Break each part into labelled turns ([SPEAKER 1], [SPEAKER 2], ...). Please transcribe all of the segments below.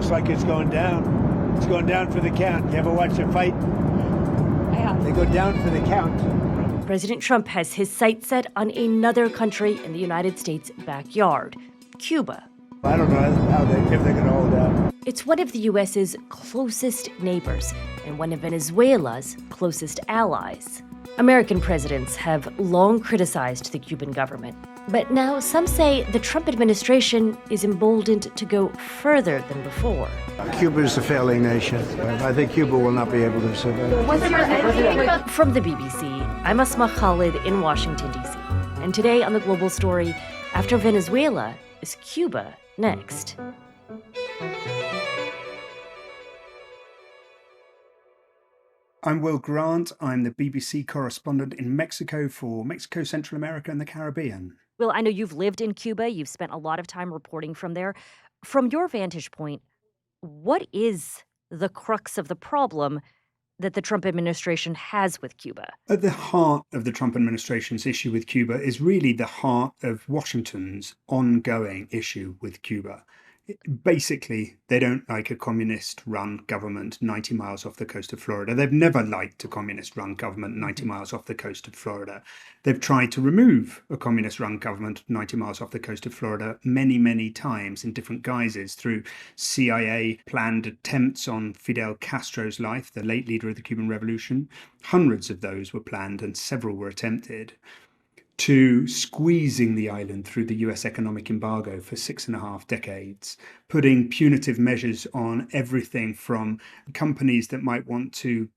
[SPEAKER 1] looks like it's going down. It's going down for the count. You ever watch a fight?
[SPEAKER 2] Yeah.
[SPEAKER 1] They go down for the count.
[SPEAKER 2] President Trump has his sights set on another country in the United States' backyard, Cuba.
[SPEAKER 1] I don't know if they're going to hold out.
[SPEAKER 2] It's one of the U.S.'s closest neighbors and one of Venezuela's closest allies. American presidents have long criticized the Cuban government, but now some say the Trump administration is emboldened to go further than before.
[SPEAKER 1] Cuba is a failing nation. I think Cuba will not be able to survive.
[SPEAKER 2] From the BBC, I'm Asma Khalid in Washington, D.C. And today on The Global Story, after Venezuela, is Cuba next?
[SPEAKER 3] I'm Will Grant. I'm the BBC correspondent in Mexico for Mexico, Central America and the Caribbean.
[SPEAKER 2] Well, I know you've lived in Cuba. You've spent a lot of time reporting from there. From your vantage point, what is the crux of the problem that the Trump administration has with Cuba?
[SPEAKER 3] At the heart of the Trump administration's issue with Cuba is really the heart of Washington's ongoing issue with Cuba. Basically, they don't like a communist-run government 90 miles off the coast of Florida. They've never liked a communist-run government 90 miles off the coast of Florida. They've tried to remove a communist-run government 90 miles off the coast of Florida many, many times in different guises through CIA-planned attempts on Fidel Castro's life, the late leader of the Cuban Revolution. Hundreds of those were planned and several were attempted. To squeezing the island through the US economic embargo for 6.5 decades, putting punitive measures on everything from companies that might want to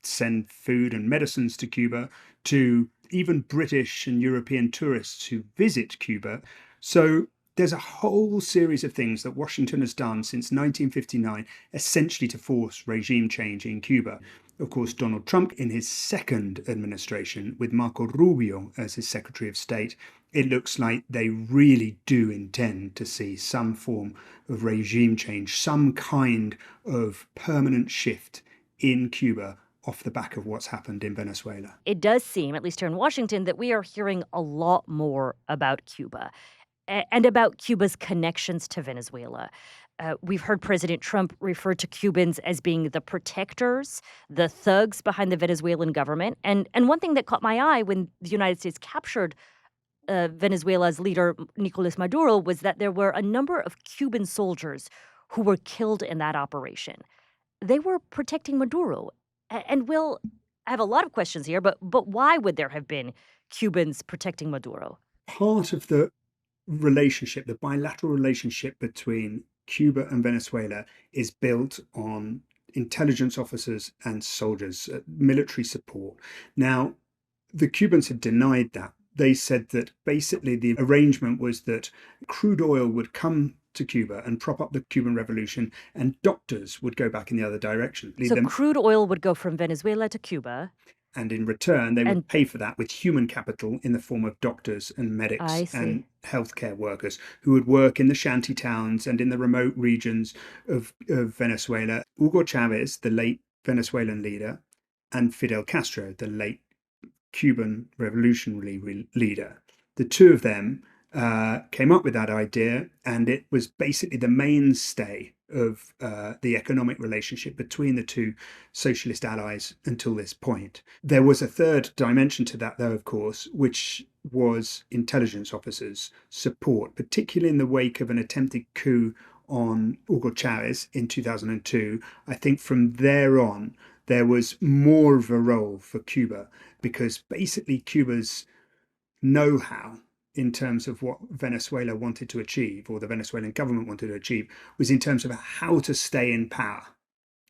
[SPEAKER 3] send food and medicines to Cuba to even British and European tourists who visit Cuba. So there's a whole series of things that Washington has done since 1959, essentially to force regime change in Cuba. Of course, Donald Trump, in his second administration, with Marco Rubio as his Secretary of State, it looks like they really do intend to see some form of regime change, some kind of permanent shift in Cuba off the back of what's happened in Venezuela.
[SPEAKER 2] It does seem, at least here in Washington, that we are hearing a lot more about Cuba and about Cuba's connections to Venezuela. We've heard President Trump refer to Cubans as being the protectors, the thugs behind the Venezuelan government. And one thing that caught my eye when the United States captured Venezuela's leader, Nicolas Maduro, was that there were a number of Cuban soldiers who were killed in that operation. They were protecting Maduro. And Will, I have a lot of questions here, but why would there have been Cubans protecting Maduro?
[SPEAKER 3] Part of the relationship, the bilateral relationship between Cuba and Venezuela is built on intelligence officers and soldiers, military support. Now, the Cubans had denied that. They said that basically the arrangement was that crude oil would come to Cuba and prop up the Cuban Revolution, and doctors would go back in the other direction.
[SPEAKER 2] So crude oil would go from Venezuela to Cuba.
[SPEAKER 3] And in return, they would pay for that with human capital in the form of doctors and medics and healthcare workers who would work in the shanty towns and in the remote regions of Venezuela. Hugo Chavez, the late Venezuelan leader, and Fidel Castro, the late Cuban revolutionary leader. The two of them came up with that idea, and it was basically the mainstay of the economic relationship between the two socialist allies until this point. There was a third dimension to that, though, of course, which was intelligence officers' support, particularly in the wake of an attempted coup on Hugo Chavez in 2002. I think from there on, there was more of a role for Cuba, because basically Cuba's know-how in terms of what Venezuela wanted to achieve, or the Venezuelan government wanted to achieve, was in terms of how to stay in power,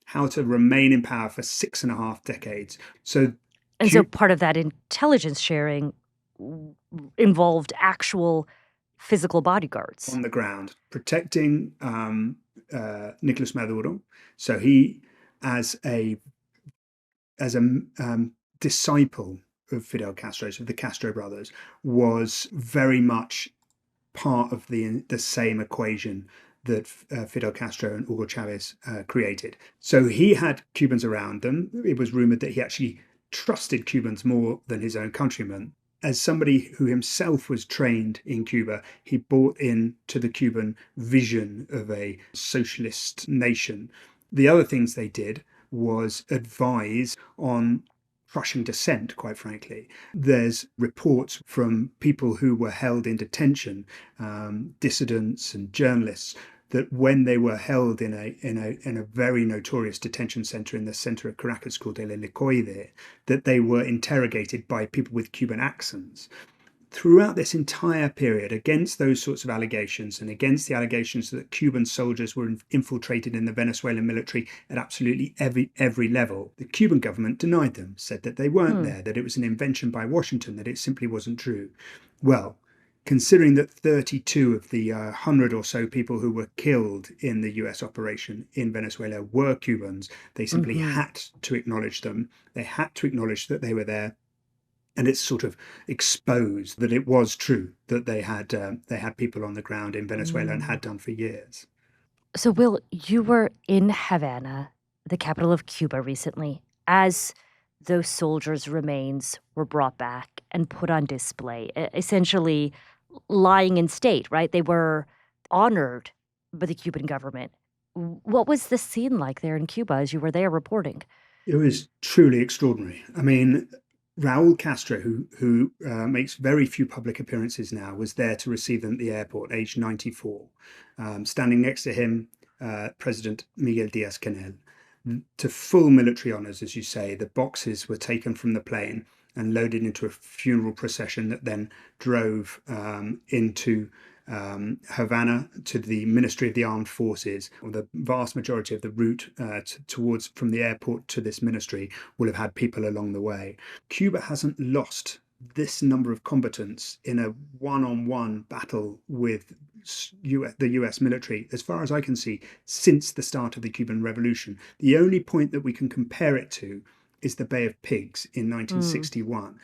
[SPEAKER 3] how to remain in power for 6.5 decades. So
[SPEAKER 2] part of that intelligence sharing involved actual physical bodyguards
[SPEAKER 3] on the ground protecting Nicolas Maduro. So he, as a disciple of Fidel Castro, so the Castro brothers, was very much part of the same equation that Fidel Castro and Hugo Chavez created. So he had Cubans around them. It was rumored that he actually trusted Cubans more than his own countrymen. as somebody who himself was trained in Cuba, he bought into the Cuban vision of a socialist nation. The other things they did was advise on crushing dissent, quite frankly. There's reports from people who were held in detention, dissidents and journalists, that when they were held in a very notorious detention center in the center of Caracas called El Helicoide, that they were interrogated by people with Cuban accents. Throughout this entire period, against those sorts of allegations and against the allegations that Cuban soldiers were infiltrated in the Venezuelan military at absolutely every level, the Cuban government denied them, said that they weren't there, that it was an invention by Washington, that it simply wasn't true. Well, considering that 32 of the 100 or so people who were killed in the US operation in Venezuela were Cubans, they simply had to acknowledge them. They had to acknowledge that they were there. And it's sort of exposed that it was true that they had people on the ground in Venezuela and had done for years.
[SPEAKER 2] So, Will, you were in Havana, the capital of Cuba, recently, as those soldiers' remains were brought back and put on display, essentially lying in state, right? They were honored by the Cuban government. What was the scene like there in Cuba as you were there reporting?
[SPEAKER 3] It was truly extraordinary. I mean, Raul Castro, who makes very few public appearances now, was there to receive them at the airport, aged 94. Standing next to him, President Miguel Díaz-Canel. To full military honours, as you say, the boxes were taken from the plane and loaded into a funeral procession that then drove into Havana to the Ministry of the Armed Forces. The vast majority of the route towards from the airport to this ministry will have had people along the way. Cuba hasn't lost this number of combatants in a one-on-one battle with the US military, as far as I can see, since the start of the Cuban Revolution. The only point that we can compare it to is the Bay of Pigs in 1961.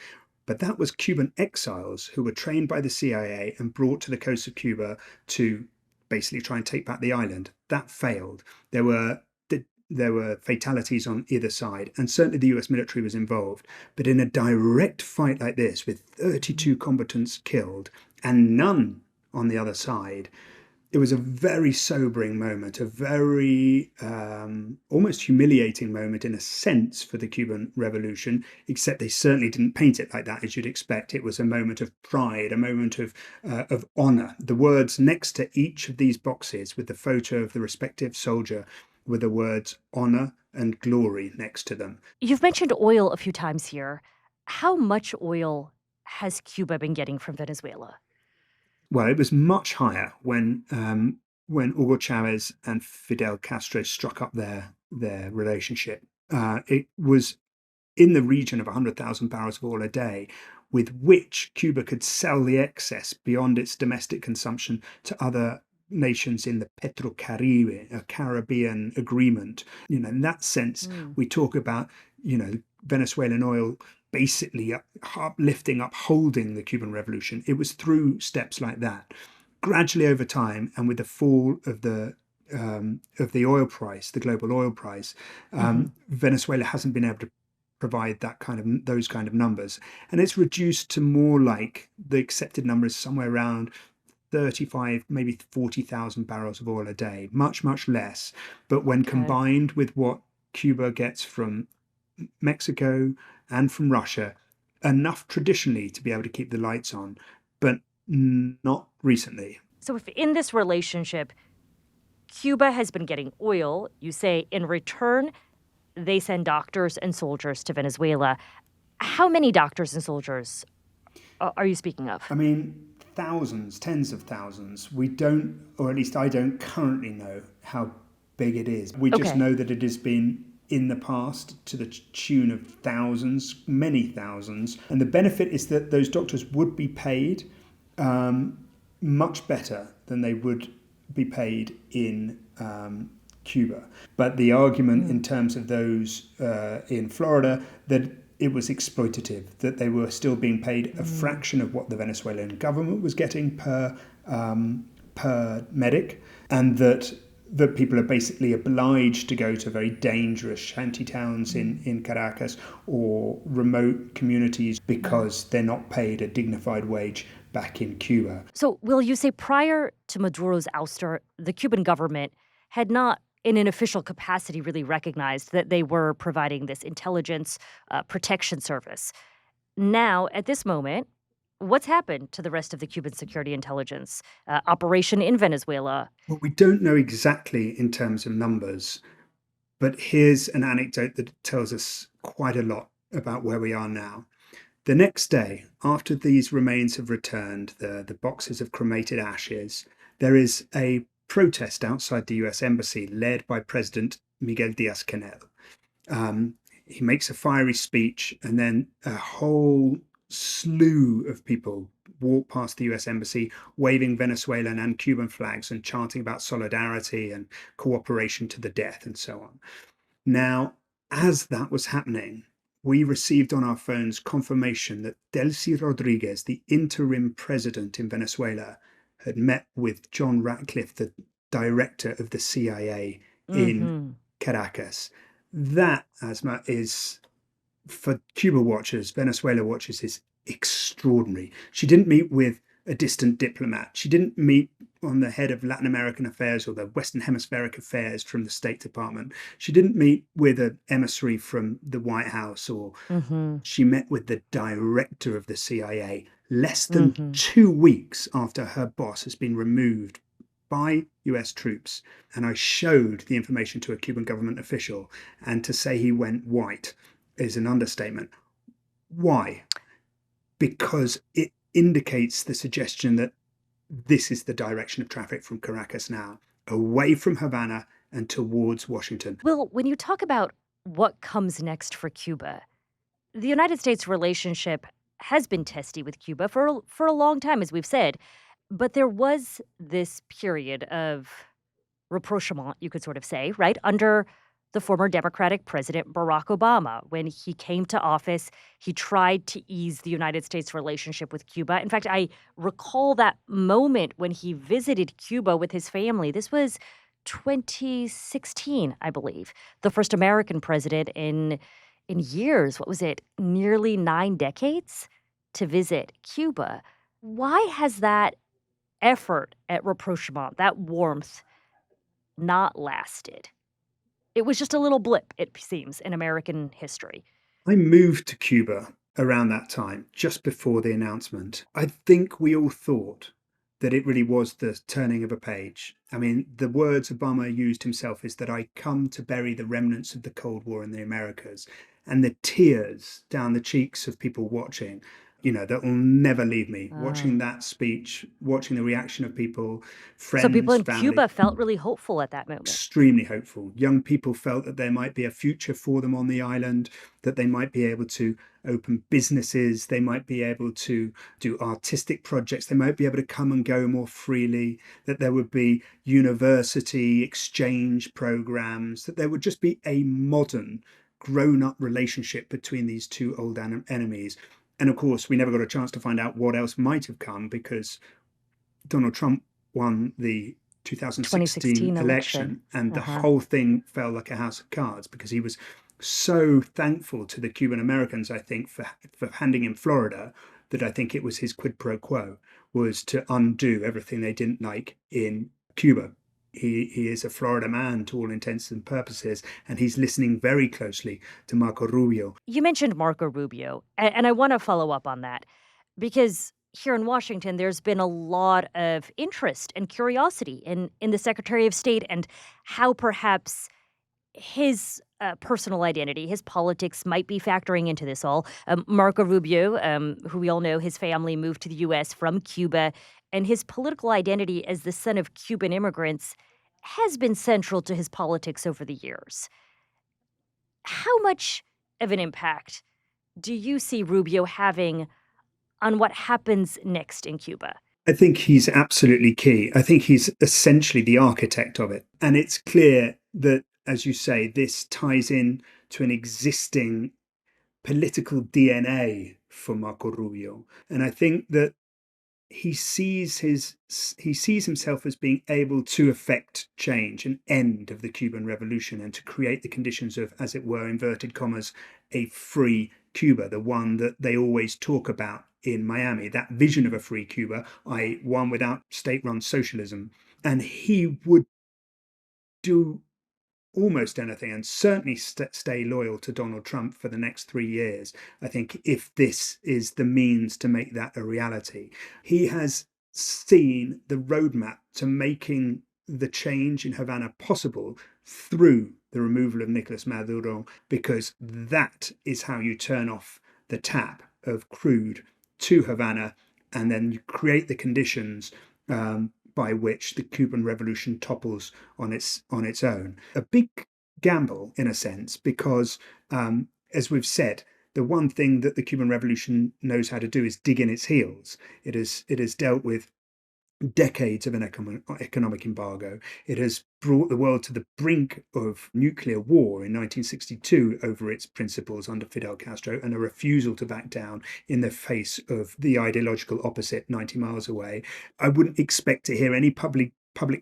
[SPEAKER 3] But that was Cuban exiles who were trained by the CIA and brought to the coast of Cuba to basically try and take back the island. That failed. There were fatalities on either side, and certainly the US military was involved. But in a direct fight like this, with 32 combatants killed and none on the other side, it was a very sobering moment, a very almost humiliating moment in a sense for the Cuban Revolution, except they certainly didn't paint it like that, as you'd expect. It was a moment of pride, a moment of honor. The words next to each of these boxes with the photo of the respective soldier were the words honor and glory next to them.
[SPEAKER 2] You've mentioned oil a few times here. How much oil has Cuba been getting from Venezuela?
[SPEAKER 3] Well, it was much higher when Hugo Chavez and Fidel Castro struck up their relationship. It was in the region of 100,000 barrels of oil a day, with which Cuba could sell the excess beyond its domestic consumption to other nations in the Petrocaribe, a Caribbean agreement. In that sense, we talk about, Venezuelan oil basically upholding the Cuban Revolution. It was through steps like that. Gradually over time, and with the fall of the oil price, the global oil price, Venezuela hasn't been able to provide those kind of numbers, and it's reduced to more like the accepted number is somewhere around 35, maybe 40,000 barrels of oil a day, much less. But when combined with what Cuba gets from Mexico and from Russia, enough traditionally to be able to keep the lights on, but not recently.
[SPEAKER 2] So if in this relationship, Cuba has been getting oil, you say in return, they send doctors and soldiers to Venezuela. How many doctors and soldiers are you speaking of?
[SPEAKER 3] I mean, thousands, tens of thousands. We don't, or at least I don't currently know how big it is. We just know that it has been in the past to the tune of thousands, many thousands. And the benefit is that those doctors would be paid much better than they would be paid in Cuba. But the argument in terms of those in Florida, that it was exploitative, that they were still being paid a fraction of what the Venezuelan government was getting per medic, and that that people are basically obliged to go to very dangerous shanty towns in Caracas or remote communities because they're not paid a dignified wage back in Cuba.
[SPEAKER 2] So, will you say prior to Maduro's ouster, the Cuban government had not, in an official capacity, really recognized that they were providing this intelligence protection service? Now, at this moment, what's happened to the rest of the Cuban security intelligence operation in Venezuela?
[SPEAKER 3] Well, we don't know exactly in terms of numbers, but here's an anecdote that tells us quite a lot about where we are now. The next day, after these remains have returned, the boxes of cremated ashes, there is a protest outside the US Embassy led by President Miguel Diaz-Canel. He makes a fiery speech, and then a whole slew of people walk past the US Embassy waving Venezuelan and Cuban flags and chanting about solidarity and cooperation to the death and so on. Now, as that was happening, we received on our phones confirmation that Delcy Rodriguez, the interim president in Venezuela, had met with John Ratcliffe, the director of the CIA in Caracas. That, Asma, is, for Cuba watchers, Venezuela watchers, is extraordinary. She didn't meet with a distant diplomat. She didn't meet on the head of Latin American affairs or the Western Hemispheric affairs from the State Department. She didn't meet with an emissary from the White House, or she met with the director of the CIA less than 2 weeks after her boss has been removed by US troops. And I showed the information to a Cuban government official, and to say he went white is an understatement. Why? Because it indicates the suggestion that this is the direction of traffic from Caracas now, away from Havana and towards Washington.
[SPEAKER 2] Well, when you talk about what comes next for Cuba, the United States relationship has been testy with Cuba for a long time, as we've said. But there was this period of rapprochement, you could sort of say, right, under the former Democratic President Barack Obama. When he came to office, he tried to ease the United States' relationship with Cuba. In fact, I recall that moment when he visited Cuba with his family. This was 2016, I believe, the first American president in years. What was it? Nearly 9 decades to visit Cuba. Why has that effort at rapprochement, that warmth, not lasted? It was just a little blip, it seems, in American history.
[SPEAKER 3] I moved to Cuba around that time, just before the announcement. I think we all thought that it really was the turning of a page. I mean, the words Obama used himself is that I come to bury the remnants of the Cold War in the Americas. And the tears down the cheeks of people watching, that will never leave me. Watching that speech, watching the reaction of people, friends,
[SPEAKER 2] So people in
[SPEAKER 3] family.
[SPEAKER 2] Cuba felt really hopeful at that moment.
[SPEAKER 3] Extremely hopeful. Young people felt that there might be a future for them on the island, that they might be able to open businesses, they might be able to do artistic projects, they might be able to come and go more freely, that there would be university exchange programs, that there would just be a modern, grown-up relationship between these two old enemies. And of course, we never got a chance to find out what else might have come, because Donald Trump won the 2016 election, and the whole thing fell like a house of cards, because he was so thankful to the Cuban Americans, I think, for handing him Florida, that I think it was his quid pro quo, was to undo everything they didn't like in Cuba. He is a Florida man to all intents and purposes, and he's listening very closely to Marco Rubio.
[SPEAKER 2] You mentioned Marco Rubio, and I want to follow up on that, because here in Washington, there's been a lot of interest and curiosity in the Secretary of State and how perhaps his personal identity, his politics might be factoring into this all. Marco Rubio, who we all know, his family moved to the U.S. from Cuba, and his political identity as the son of Cuban immigrants has been central to his politics over the years. How much of an impact do you see Rubio having on what happens next in Cuba?
[SPEAKER 3] I think he's absolutely key. I think he's essentially the architect of it. And it's clear that, as you say, this ties in to an existing political DNA for Marco Rubio. And I think that he sees himself as being able to effect change, an end of the Cuban Revolution, and to create the conditions of, as it were, inverted commas, a free Cuba, the one that they always talk about in Miami, that vision of a free Cuba, i.e., one without state-run socialism. And he would do almost anything, and certainly stay loyal to Donald Trump for the next 3 years, I think, if this is the means to make that a reality. He has seen the roadmap to making the change in Havana possible through the removal of Nicolas Maduro, because that is how you turn off the tap of crude to Havana, and then you create the conditions by which the Cuban Revolution topples on its own. A big gamble, in a sense, because, as we've said, the one thing that the Cuban Revolution knows how to do is dig in its heels. It has dealt with decades of an economic embargo. It has brought the world to the brink of nuclear war in 1962 over its principles under Fidel Castro, and a refusal to back down in the face of the ideological opposite 90 miles away. I wouldn't expect to hear any public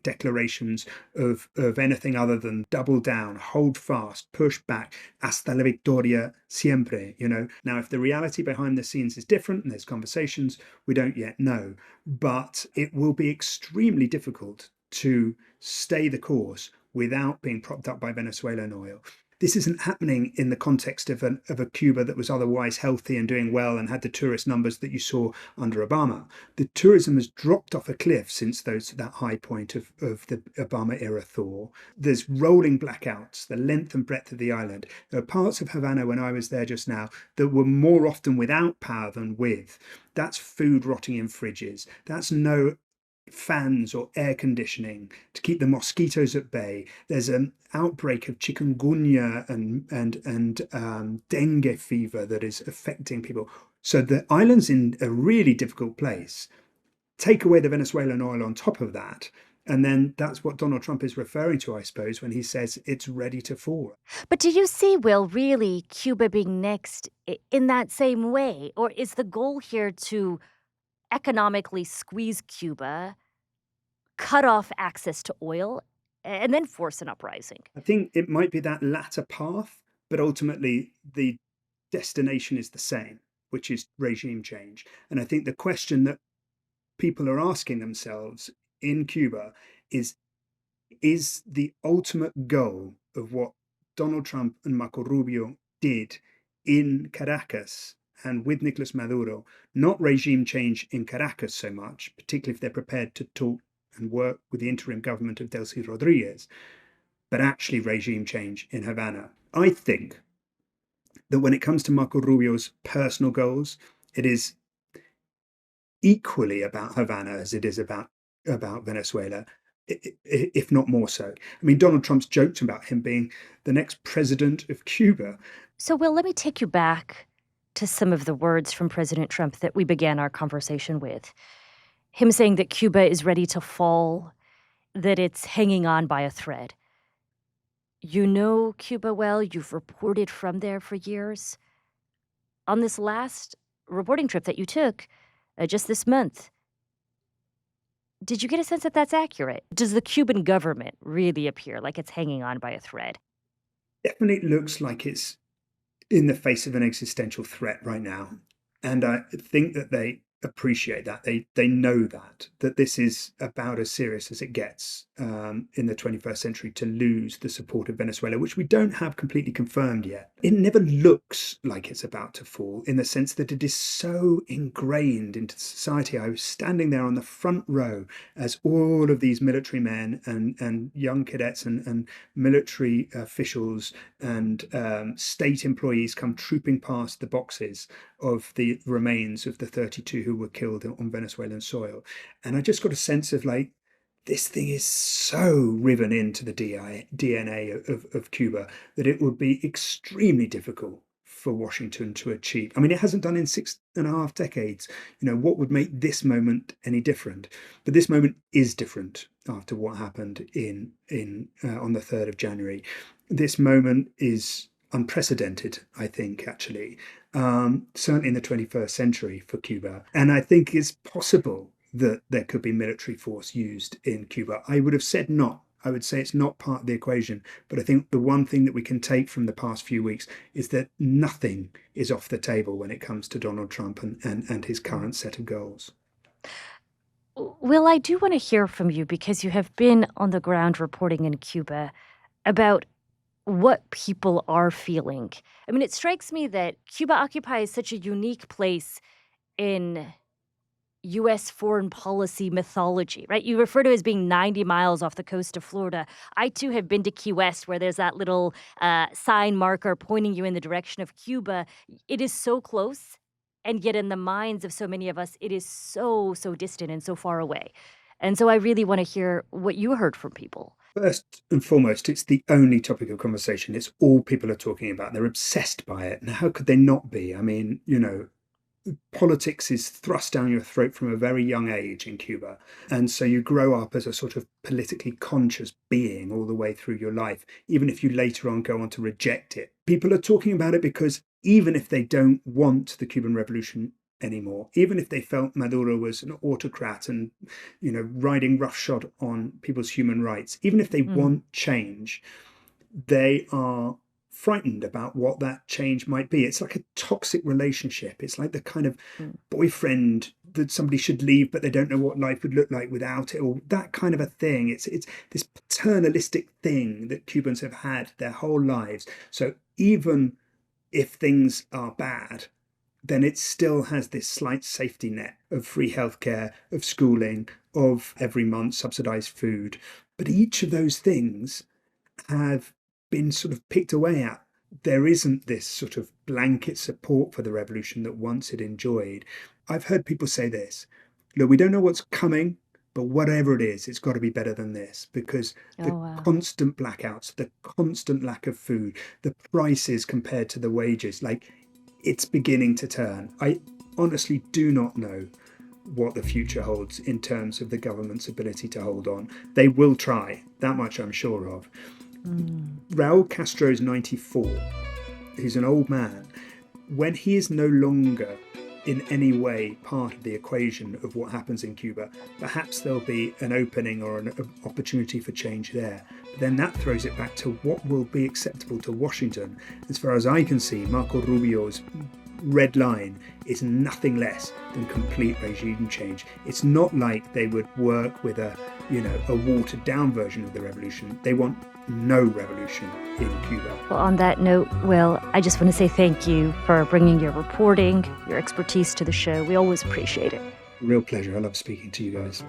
[SPEAKER 3] declarations of anything other than double down, hold fast, push back, hasta la victoria siempre. Now, if the reality behind the scenes is different and there's conversations, we don't yet know, but it will be extremely difficult to stay the course without being propped up by Venezuelan oil. This isn't happening in the context of a Cuba that was otherwise healthy and doing well and had the tourist numbers that you saw under Obama. The tourism has dropped off a cliff since that high point of the Obama era thaw. There's rolling blackouts, the length and breadth of the island. There are parts of Havana, when I was there just now, that were more often without power than with. That's food rotting in fridges. That's no fans or air conditioning to keep the mosquitoes at bay. There's an outbreak of chikungunya and dengue fever that is affecting people. So the island's in a really difficult place. Take away the Venezuelan oil on top of that, and then that's what Donald Trump is referring to, I suppose, when he says it's ready to fall.
[SPEAKER 2] But do you see, Will, really Cuba being next in that same way? Or is the goal here to economically squeeze Cuba, cut off access to oil, and then force an uprising?
[SPEAKER 3] I think it might be that latter path, but ultimately the destination is the same, which is regime change. And I think the question that people are asking themselves in Cuba is the ultimate goal of what Donald Trump and Marco Rubio did in Caracas and with Nicolas Maduro, not regime change in Caracas so much, particularly if they're prepared to talk and work with the interim government of Delcy Rodriguez, but actually regime change in Havana. I think that when it comes to Marco Rubio's personal goals, it is equally about Havana as it is about Venezuela, if not more so. I mean, Donald Trump's joked about him being the next president of Cuba.
[SPEAKER 2] So, Will, let me take you back to some of the words from President Trump that we began our conversation with. Him saying that Cuba is ready to fall, that it's hanging on by a thread. You know Cuba well, you've reported from there for years. On this last reporting trip that you took just this month, did you get a sense that that's accurate? Does the Cuban government really appear like it's hanging on by a thread?
[SPEAKER 3] Definitely looks like it's in the face of an existential threat right now. And I think that they appreciate that. They know that this is about as serious as it gets in the 21st century, to lose the support of Venezuela, which we don't have completely confirmed yet. It never looks like it's about to fall, in the sense that it is so ingrained into society. I was standing there on the front row as all of these military men and young cadets and military officials and state employees come trooping past the boxes of the remains of the 32 who were killed on Venezuelan soil. And I just got a sense of, like, this thing is so riven into the DNA of Cuba that it would be extremely difficult for Washington to achieve. I mean, it hasn't done in 6.5 decades. What would make this moment any different? But this moment is different after what happened on the 3rd of January. This moment is unprecedented, I think, actually, certainly in the 21st century for Cuba. And I think it's possible that there could be military force used in Cuba. I would have said not. I would say it's not part of the equation. But I think the one thing that we can take from the past few weeks is that nothing is off the table when it comes to Donald Trump and his current set of goals.
[SPEAKER 2] Will, I do want to hear from you because you have been on the ground reporting in Cuba about what people are feeling. I mean, it strikes me that Cuba occupies such a unique place in US foreign policy mythology, right? You refer to it as being 90 miles off the coast of Florida. I too have been to Key West, where there's that little sign marker pointing you in the direction of Cuba. It is so close, and yet in the minds of so many of us, it is so, so distant and so far away. And so I really want to hear what you heard from people.
[SPEAKER 3] First and foremost, it's the only topic of conversation. It's all people are talking about. They're obsessed by it. Now, how could they not be? I mean, politics is thrust down your throat from a very young age in Cuba. And so you grow up as a sort of politically conscious being all the way through your life, even if you later on go on to reject it. People are talking about it because even if they don't want the Cuban Revolution anymore, even if they felt Maduro was an autocrat and, riding roughshod on people's human rights, even if they want change, they are frightened about what that change might be. It's like a toxic relationship. It's like the kind of boyfriend that somebody should leave, but they don't know what life would look like without it, or that kind of a thing. It's this paternalistic thing that Cubans have had their whole lives. So even if things are bad, then it still has this slight safety net of free healthcare, of schooling, of every month subsidized food. But each of those things have been sort of picked away at. There isn't this sort of blanket support for the revolution that once it enjoyed. I've heard people say this: look, we don't know what's coming, but whatever it is, it's got to be better than this, because constant blackouts, the constant lack of food, the prices compared to the wages, it's beginning to turn. I honestly do not know what the future holds in terms of the government's ability to hold on. They will try, that much I'm sure of. Raul Castro's 94. He's an old man. When he is no longer in any way part of the equation of what happens in Cuba, perhaps there'll be an opening or an opportunity for change there. But then that throws it back to what will be acceptable to Washington. As far as I can see, Marco Rubio's red line is nothing less than complete regime change. It's not like they would work with a watered down version of the revolution. They want no revolution in Cuba.
[SPEAKER 2] Well, on that note, Will, I just want to say thank you for bringing your reporting, your expertise to the show. We always appreciate it.
[SPEAKER 3] Real pleasure. I love speaking to you guys.